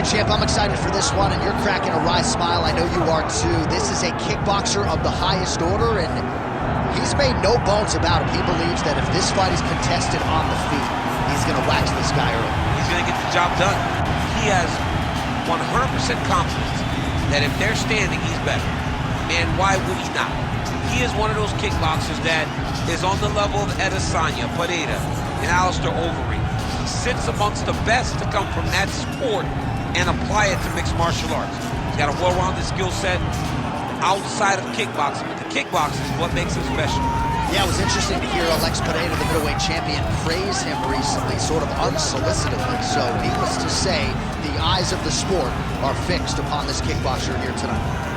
right, champ, I'm excited for this one, and you're cracking a wry smile. I know you are too. This is a kickboxer of the highest order, and he's made no bones about it. He believes that if this fight is contested on the feet, he's going to wax this guy early. He's going to get the job done. He has 100% confidence that if they're standing, he's better. And why would he not? He is one of those kickboxers that is on the level of Adesanya, Pereira, and Alistair Overeem. He sits amongst the best to come from that sport and apply it to mixed martial arts. He's got a well-rounded skill set outside of kickboxing, but the kickboxing is what makes him special. Yeah, it was interesting to hear Alex Pereira, the middleweight champion, praise him recently, sort of unsolicitedly. So, needless to say, the eyes of the sport are fixed upon this kickboxer here tonight.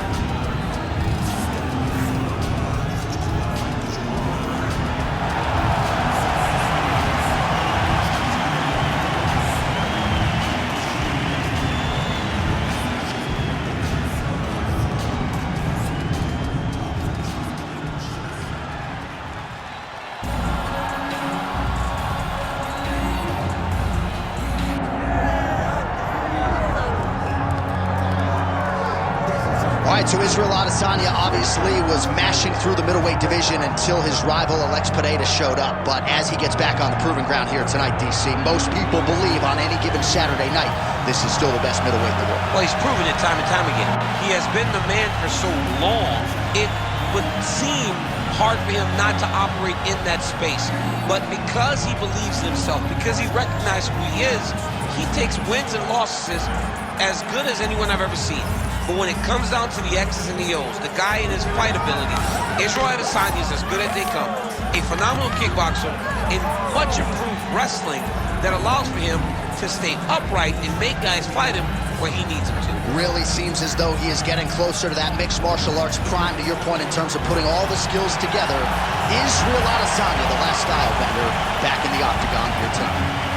All right, so Israel Adesanya obviously was mashing through the middleweight division until his rival Alex Pereira showed up. But as he gets back on the proving ground here tonight, DC, most people believe on any given Saturday night, this is still the best middleweight in the world. Well, he's proven it time and time again. He has been the man for so long, it would seem hard for him not to operate in that space. But because he believes in himself, because he recognizes who he is, he takes wins and losses as good as anyone I've ever seen. But when it comes down to the X's and the O's, the guy and his fight ability, Israel Adesanya is as good as they come. A phenomenal kickboxer in much improved wrestling that allows for him to stay upright and make guys fight him where he needs them to. Really seems as though he is getting closer to that mixed martial arts prime, to your point, in terms of putting all the skills together. Israel Adesanya, the last style bender, back in the octagon here tonight.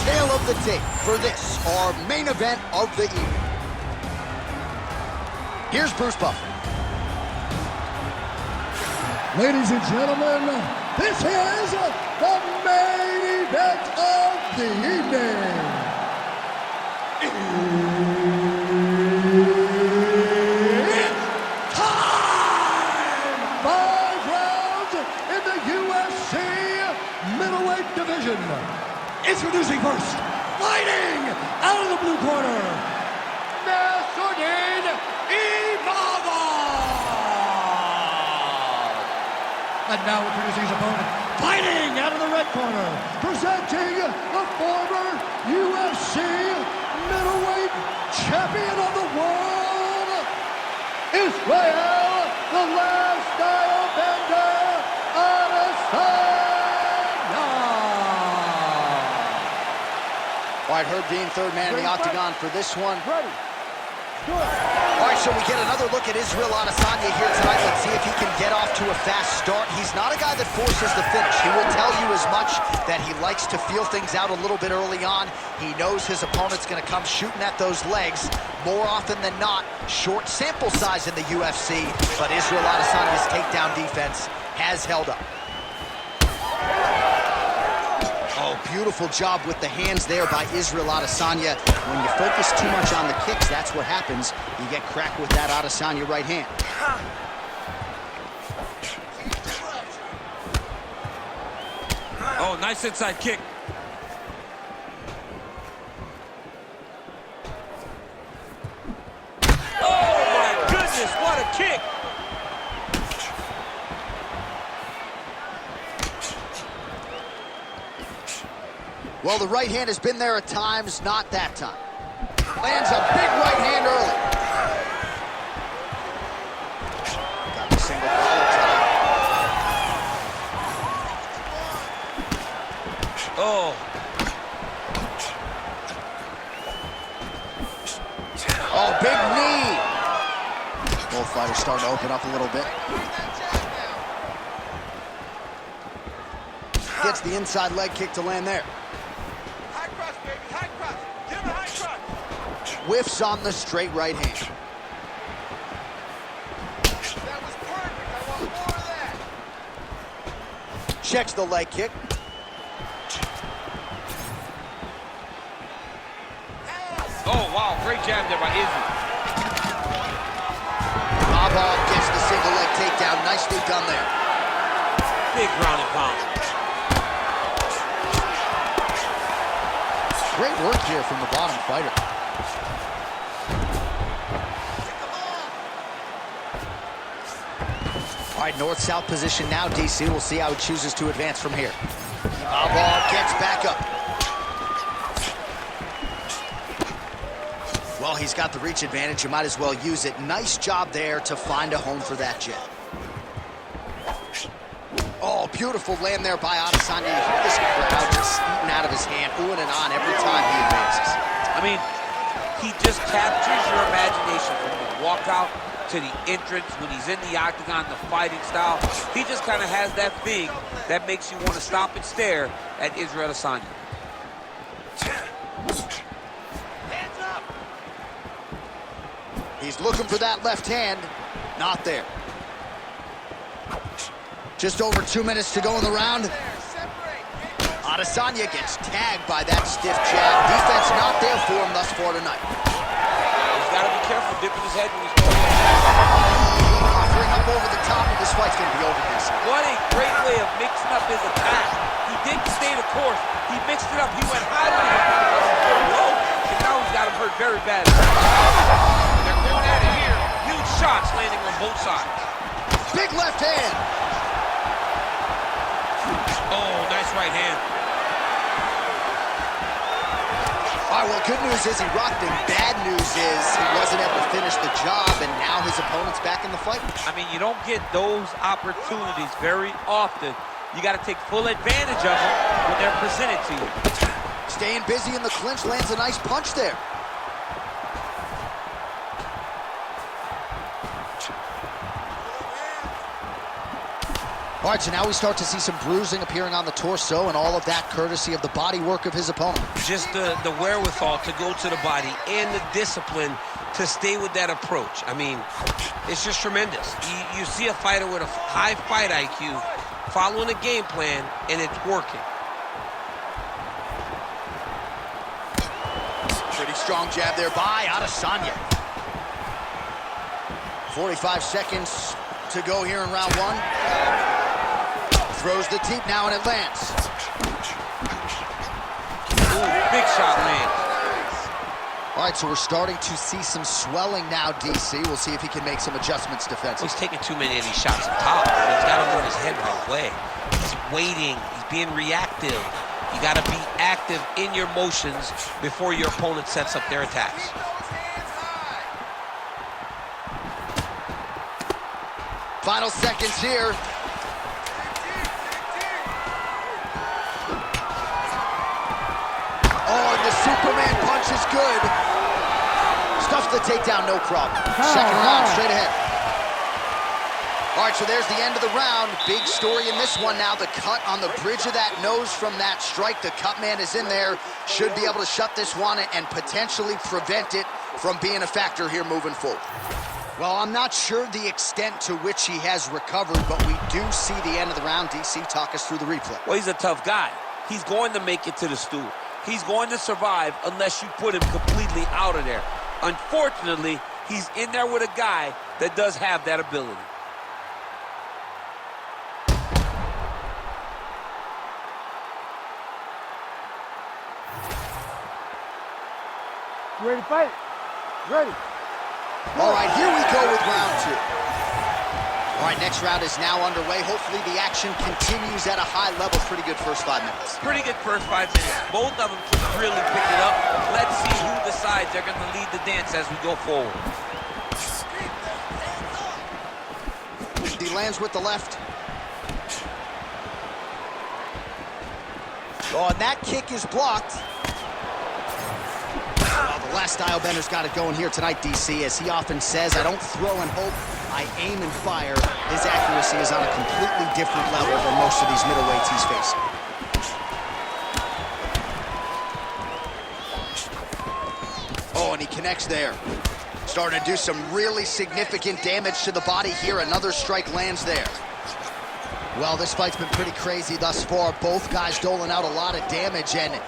Tale of the tape for this, our main event of the evening. Here's Bruce Buffer. Ladies and gentlemen, this is the main event of the evening. It's time! 5 rounds in the UFC middleweight division. Introducing first, fighting out of the blue corner, Nassourdine Imavov. And now introducing his opponent, fighting out of the red corner, presenting the former UFC middleweight champion of the world, Israel, the last style bender, Adesanya. All right, Herb Dean, third man in the octagon for this one. All right, so we get another look at Israel Adesanya here tonight. Let's see if he can get off to a fast start. He's not a guy that forces the finish. He will tell you as much that he likes to feel things out a little bit early on. He knows his opponent's going to come shooting at those legs. More often than not, short sample size in the UFC, but Israel Adesanya's takedown defense has held up. Oh, beautiful job with the hands there by Israel Adesanya. When you focus too much on the kicks, that's what happens. You get cracked with that Adesanya right hand. Oh, nice inside kick. Oh, my goodness, what a kick. Well, the right hand has been there at times, not that time. Lands a big right hand early. Got the single collar tie. Oh. Oh, big knee. Both fighters starting to open up a little bit. gets the inside leg kick to land there. High cross, baby, high cross. Give him a high cross. Whiffs on the straight right hand. That was perfect. I want more of that. Checks the leg kick. Oh, wow, great jab there by Izzy. Imavov gets the single leg takedown. Nicely done there. Big ground and pound. Great work here from the bottom fighter. All right, north-south position now, DC. We'll see how he chooses to advance from here. Imavov gets back up. Well, he's got the reach advantage. You might as well use it. Nice job there to find a home for that jab. Oh, beautiful land there by Adesanya. You hear this crowd just eating out of his hand, oohing and on every time he advances. I mean, he just captures your imagination from the walkout to the entrance, when he's in the octagon, the fighting style. He just kind of has that thing that makes you want to stop and stare at Israel Adesanya. Hands up. He's looking for that left hand. Not there. Just over 2 minutes to go in the round. Adesanya gets tagged by that stiff jab. Defense not there for him thus far tonight. He's got to be careful dipping his head when he's going. Offering up over the top, and this fight's going to be over this. What a great way of mixing up his attack. He didn't stay the course. He mixed it up. He went high when he was low, and now he's got him hurt very bad. They're going at it here. Huge shots landing on both sides. Big left hand. Oh, nice right hand. All right, well, good news is he rocked him. Bad news is he wasn't able to finish the job, and now his opponent's back in the fight. I mean, you don't get those opportunities very often. You got to take full advantage of them when they're presented to you. Staying busy in the clinch, lands a nice punch there. All right, so now we start to see some bruising appearing on the torso, and all of that courtesy of the body work of his opponent. Just the wherewithal to go to the body and the discipline to stay with that approach. I mean, it's just tremendous. You see a fighter with a high fight IQ following a game plan, and it's working. Pretty strong jab there by Adesanya. 45 seconds to go here in round one. Throws the teep now, and it lands. Ooh, big shot lands. All right, so we're starting to see some swelling now, DC. We'll see if he can make some adjustments defensively. He's taking too many of these shots up top. He's got to move his head right away. He's waiting. He's being reactive. You got to be active in your motions before your opponent sets up their attacks. Final seconds here. Oh, and the Superman punch is good. Stuffs the takedown, no problem. Second round, straight ahead. All right, so there's the end of the round. Big story in this one now. The cut on the bridge of that nose from that strike. The cut man is in there. Should be able to shut this one and potentially prevent it from being a factor here moving forward. Well, I'm not sure the extent to which he has recovered, but we do see the end of the round. DC, talk us through the replay. Well, he's a tough guy. He's going to make it to the stool. He's going to survive unless you put him completely out of there. Unfortunately, he's in there with a guy that does have that ability. You ready to fight? Ready. All right, here we go with round two. All right, next round is now underway. Hopefully the action continues at a high level. Pretty good first 5 minutes. Pretty good first 5 minutes. Both of them can really pick it up. Let's see who decides they're going to lead the dance as we go forward. He lands with the left. Oh, and that kick is blocked. Well, the last style bender's got it going here tonight, DC. As he often says, I don't throw and hope, I aim and fire. His accuracy is on a completely different level than most of these middleweights he's facing. and he connects there. Starting to do some really significant damage to the body here. Another strike lands there. Well, this fight's been pretty crazy thus far. Both guys doling out a lot of damage, and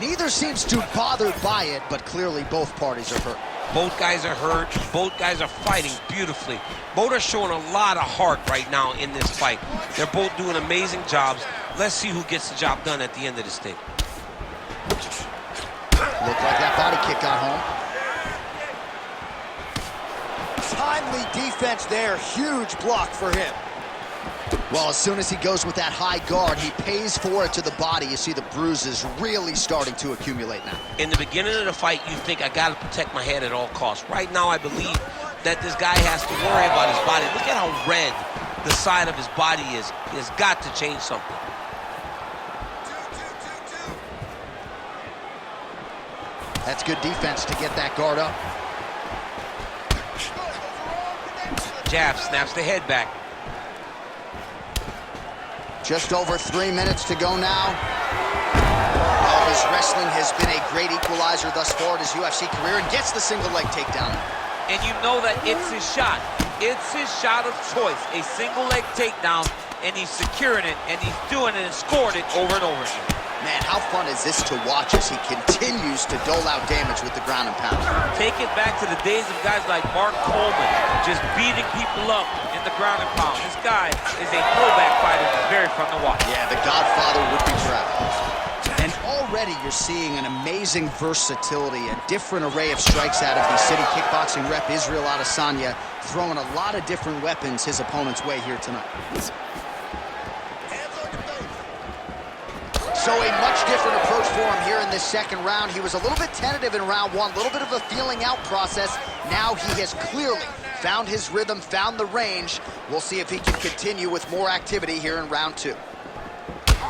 neither seems too bothered by it, but clearly both parties are hurt. Both guys are hurt. Both guys are fighting beautifully. Both are showing a lot of heart right now in this fight. They're both doing amazing jobs. Let's see who gets the job done at the end of this thing. Looked like that body kick got home. Timely defense there. Huge block for him. Well, as soon as he goes with that high guard, he pays for it to the body. You see the bruises really starting to accumulate now. In the beginning of the fight, you think, I got to protect my head at all costs. Right now, I believe that this guy has to worry about his body. Look at how red the side of his body is. He has got to change something. That's good defense to get that guard up. Jab, snaps the head back. Just over 3 minutes to go now. Oh, his wrestling has been a great equalizer thus far in his UFC career, and gets the single leg takedown. And you know that it's his shot. It's his shot of choice, a single leg takedown, and he's securing it, and he's doing it and scoring it over and over again. Man, how fun is this to watch as he continues to dole out damage with the ground and pound? Take it back to the days of guys like Mark Coleman, just beating people up in the ground and pound. This guy is a throwback fighter. It's very fun to watch. Yeah, the Godfather would be proud. And already you're seeing an amazing versatility, a different array of strikes out of the city kickboxing rep, Israel Adesanya, throwing a lot of different weapons his opponent's way here tonight. So a much different approach for him here in this second round. He was a little bit tentative in round one, a little bit of a feeling out process. Now he has clearly found his rhythm, found the range. We'll see if he can continue with more activity here in round two.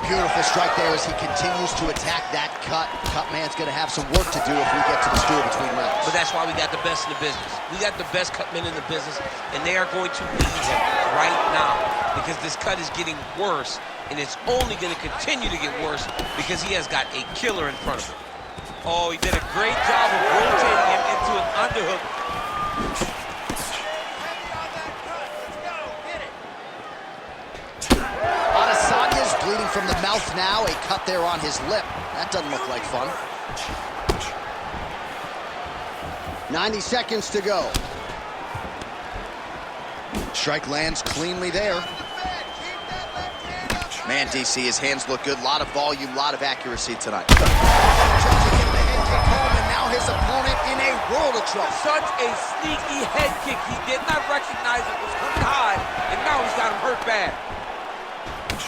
Beautiful strike there as he continues to attack that cut. Cut man's going to have some work to do if we get to the stool between rounds. But that's why we got the best in the business. We got the best cut men in the business, and they are going to lead him right now because this cut is getting worse, and it's only going to continue to get worse because he has got a killer in front of him. Oh, he did a great job of rotating him into an underhook. Adesanya's bleeding from the mouth now. A cut there on his lip. That doesn't look like fun. 90 seconds to go. Strike lands cleanly there. Man, DC, his hands look good. A lot of volume, a lot of accuracy tonight. Tries to get the head kick home, and now his opponent in a world of trouble. Such a sneaky head kick. He did not recognize it was coming high, and now he's got him hurt bad.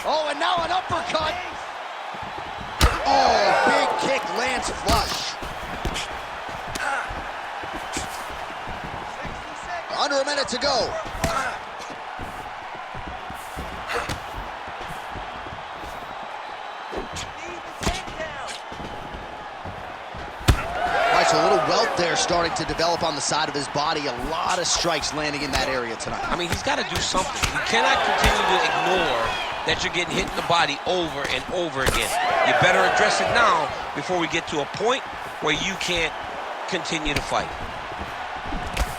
Oh, and now an uppercut. Oh, big kick lands flush. Under a minute to go. A little welt there starting to develop on the side of his body. A lot of strikes landing in that area tonight. I mean, he's got to do something. You cannot continue to ignore that you're getting hit in the body over and over again. You better address it now before we get to a point where you can't continue to fight.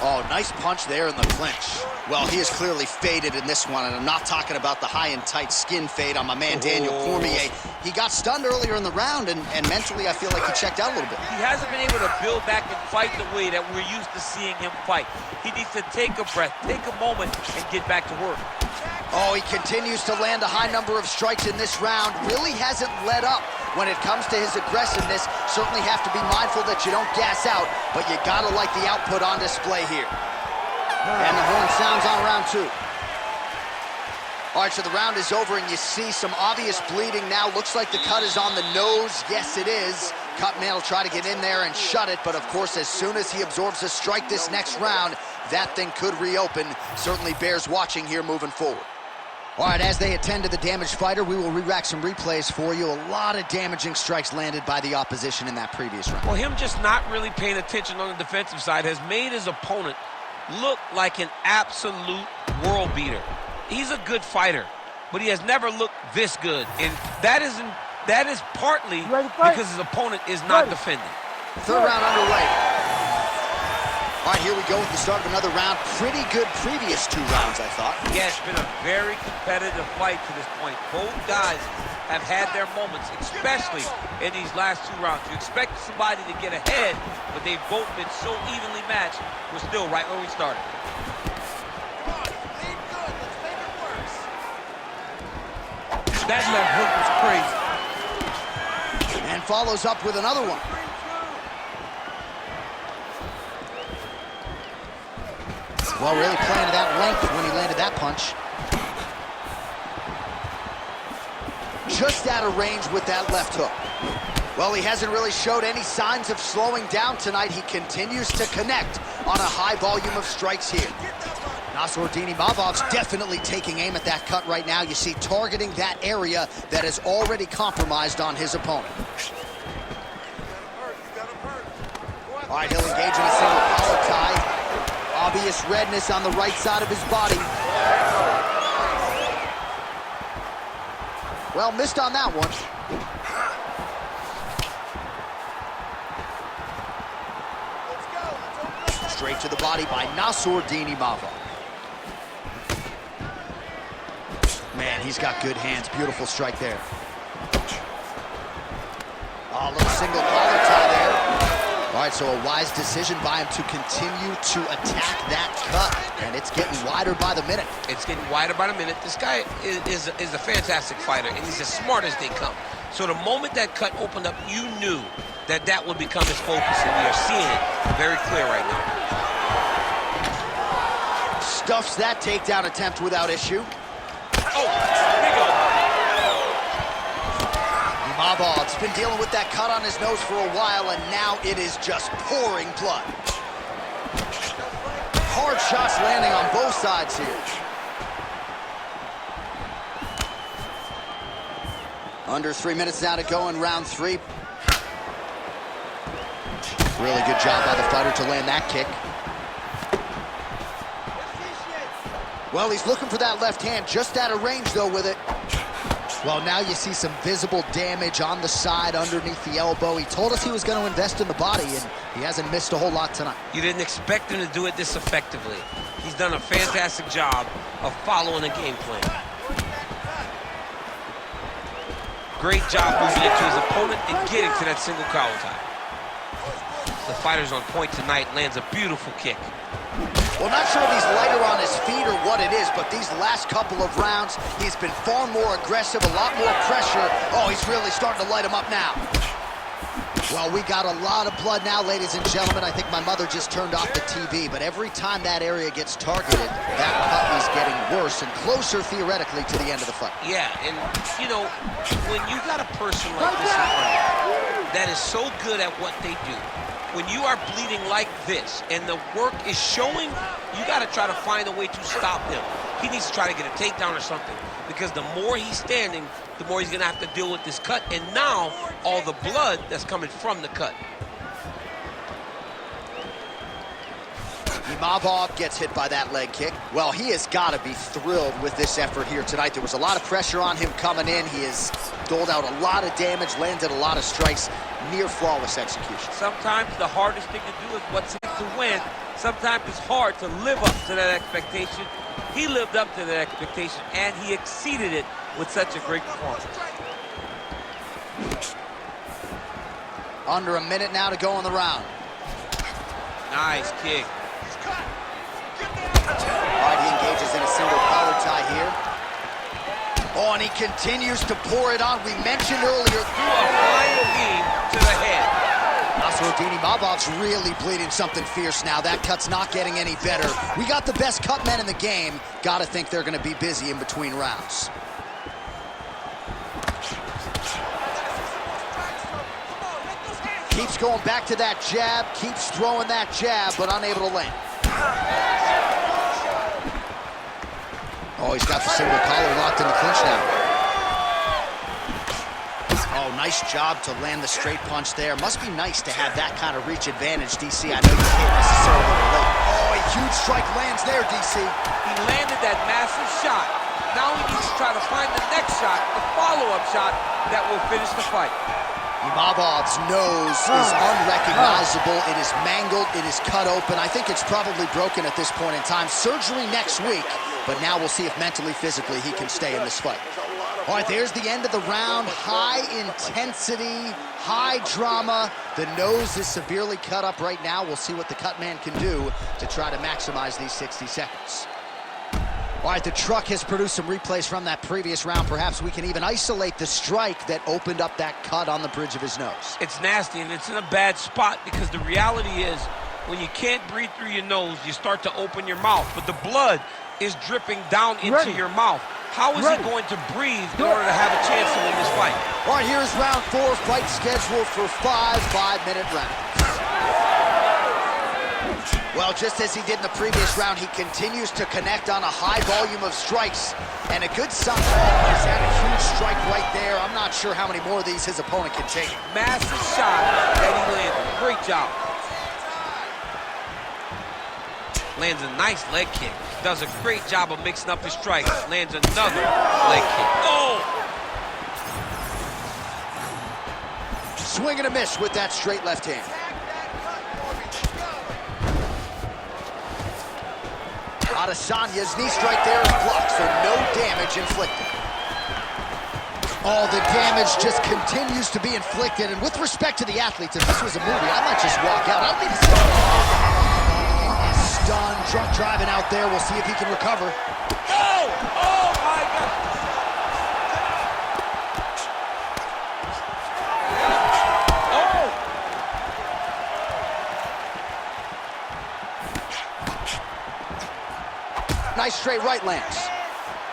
Oh, nice punch there in the clinch. Well, he is clearly faded in this one, and I'm not talking about the high and tight skin fade on my man Daniel Cormier. He got stunned earlier in the round, and mentally I feel like he checked out a little bit. He hasn't been able to build back and fight the way that we're used to seeing him fight. He needs to take a breath, take a moment, and get back to work. Oh, he continues to land a high number of strikes in this round. Really hasn't let up when it comes to his aggressiveness. Certainly have to be mindful that you don't gas out, but you gotta like the output on display here. And the horn sounds on round two. All right, so the round is over, and you see some obvious bleeding now. Looks like the cut is on the nose. Yes, it is. Cut man will try to get in there and shut it, but of course, as soon as he absorbs a strike this next round, that thing could reopen. Certainly bears watching here moving forward. All right, as they attend to the damaged fighter, we will re-rack some replays for you. A lot of damaging strikes landed by the opposition in that previous round. Well, him just not really paying attention on the defensive side has made his opponent look like an absolute world beater. He's a good fighter, but he has never looked this good, and that is partly because his opponent is not defending. Third round underway. All right, here we go with the start of another round. Pretty good previous 2 rounds, I thought. Yeah, it's been a very competitive fight to this point. Both guys have had their moments, especially in these last 2 rounds. You expect somebody to get ahead, but they've both been so evenly matched. We're still right where we started. Come on, lead good. Let's make it worse. That left hook was crazy. And follows up with another one. Well, really playing to that length when he landed that punch. Just out of range with that left hook. Well, he hasn't really showed any signs of slowing down tonight. He continues to connect on a high volume of strikes here. Nassourdine Imavov's definitely taking aim at that cut right now. You see, targeting that area that is already compromised on his opponent. All right, he'll engage in a single collar tie. Obvious redness on the right side of his body. Well, missed on that one. Straight to the body by Nassourdine Imavov. Man, he's got good hands. Beautiful strike there. Oh, a little single collar tie there. All right, so a wise decision by him to continue to attack that cut, and it's getting wider by the minute. It's getting wider by the minute. This guy is a fantastic fighter, and he's as smart as they come. So the moment that cut opened up, you knew that that would become his focus, and we are seeing it very clear right now. Stuffs that takedown attempt without issue. Oh, big old. Imavov's been dealing with that cut on his nose for a while, and now it is just pouring blood. Hard shots landing on both sides here. Under 3 minutes now to go in round 3. Really good job by the fighter to land that kick. Well, he's looking for that left hand, just out of range, though, with it. Well, now you see some visible damage on the side underneath the elbow. He told us he was going to invest in the body, and he hasn't missed a whole lot tonight. You didn't expect him to do it this effectively. He's done a fantastic job of following the game plan. Great job moving into his opponent and getting to that single collar tie. The fighter's on point tonight, lands a beautiful kick. Well, not sure if he's lighter on his feet or what it is, but these last couple of rounds, he's been far more aggressive, a lot more pressure. Oh, he's really starting to light him up now. Well, we got a lot of blood now, ladies and gentlemen. I think my mother just turned off the TV, but every time that area gets targeted, that cut is getting worse and closer, theoretically, to the end of the fight. Yeah, and, you know, when you got a person like this in front of you that is so good at what they do, when you are bleeding like this and the work is showing, you got to try to find a way to stop him. He needs to try to get a takedown or something, because the more he's standing, the more he's going to have to deal with this cut, and now all the blood that's coming from the cut. Imavov gets hit by that leg kick. Well, he has got to be thrilled with this effort here tonight. There was a lot of pressure on him coming in. He has doled out a lot of damage, landed a lot of strikes, near flawless execution. Sometimes the hardest thing to do is what's it to win. Sometimes it's hard to live up to that expectation. He lived up to that expectation, and he exceeded it with such a great performance. Under a minute now to go in the round. Nice kick. All right, he engages in a single collar tie here. Oh, and he continues to pour it on. We mentioned earlier, Threw a flying beam to the head. Nassourdine Imavov's really bleeding something fierce now. That cut's not getting any better. We got the best cut men in the game. Got to think they're going to be busy in between rounds. Keeps going back to that jab, keeps throwing that jab, but unable to land. Oh, he's got the single collar locked in the clinch now. Oh, nice job to land the straight punch there. Must be nice to have that kind of reach advantage, DC. I know you can't necessarily relate. Oh, a huge strike lands there, DC. He landed that massive shot. Now he needs to try to find the next shot, the follow-up shot that will finish the fight. Imavov's nose is unrecognizable. It is mangled. It is cut open. I think it's probably broken at this point in time. Surgery next week, but now we'll see if mentally, physically, he can stay in this fight. All right, there's the end of the round. High intensity, high drama. The nose is severely cut up right now. We'll see what the cut man can do to try to maximize these 60 seconds. All right, the truck has produced some replays from that previous round. Perhaps we can even isolate the strike that opened up that cut on the bridge of his nose. It's nasty, and it's in a bad spot because the reality is when you can't breathe through your nose, you start to open your mouth, but the blood is dripping down into your mouth. How is he going to breathe in order to have a chance to win this fight? All right, here's round 4, fight scheduled for 5 5-minute rounds. Well, just as he did in the previous round, he continues to connect on a high volume of strikes. And a good sign is that a huge strike right there. I'm not sure how many more of these his opponent can take. Massive shot that he landed. Great job. Lands a nice leg kick. Does a great job of mixing up his strikes. Lands another leg kick. Oh! Swing and a miss with that straight left hand. Adesanya's knee strike there is blocked, so no damage inflicted. Oh, the damage just continues to be inflicted. And with respect to the athletes, if this was a movie, I might just walk out. I don't need to stop. He's stunned, drunk driving out there. We'll see if he can recover. Oh! Oh, my God! Oh! Nice straight right lands.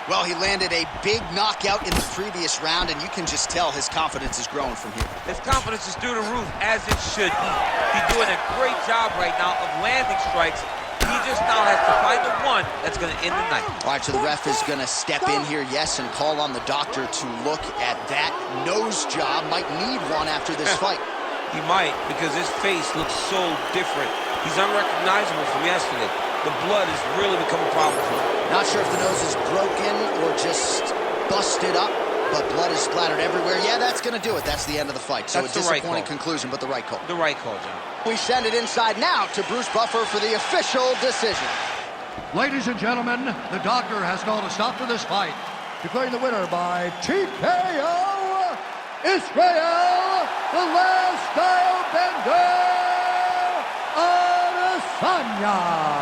Well, he landed a big knockout in the previous round, and you can just tell his confidence is growing from here. His confidence is through the roof, as it should be. He's doing a great job right now of landing strikes. He just now has to find the one that's going to end the night. All right, so the ref is going to step in here, yes, and call on the doctor to look at that nose job. Might need one after this fight. He might, because his face looks so different. He's unrecognizable from yesterday. The blood has really become a problem for him. Not sure if the nose is broken or just busted up, but blood is splattered everywhere. Yeah, that's going to do it. That's the end of the fight. So that's a disappointing conclusion, but the right call. The right call, John. We send it inside now to Bruce Buffer for the official decision. Ladies and gentlemen, the doctor has called a stop to this fight, declaring the winner by TKO, Israel, the last style bender, Adesanya.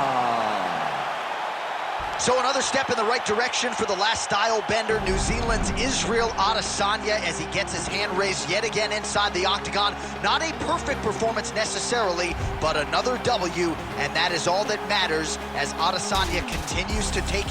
So another step in the right direction for the last style bender, New Zealand's Israel Adesanya, as he gets his hand raised yet again inside the octagon. Not a perfect performance necessarily, but another W, and that is all that matters as Adesanya continues to take his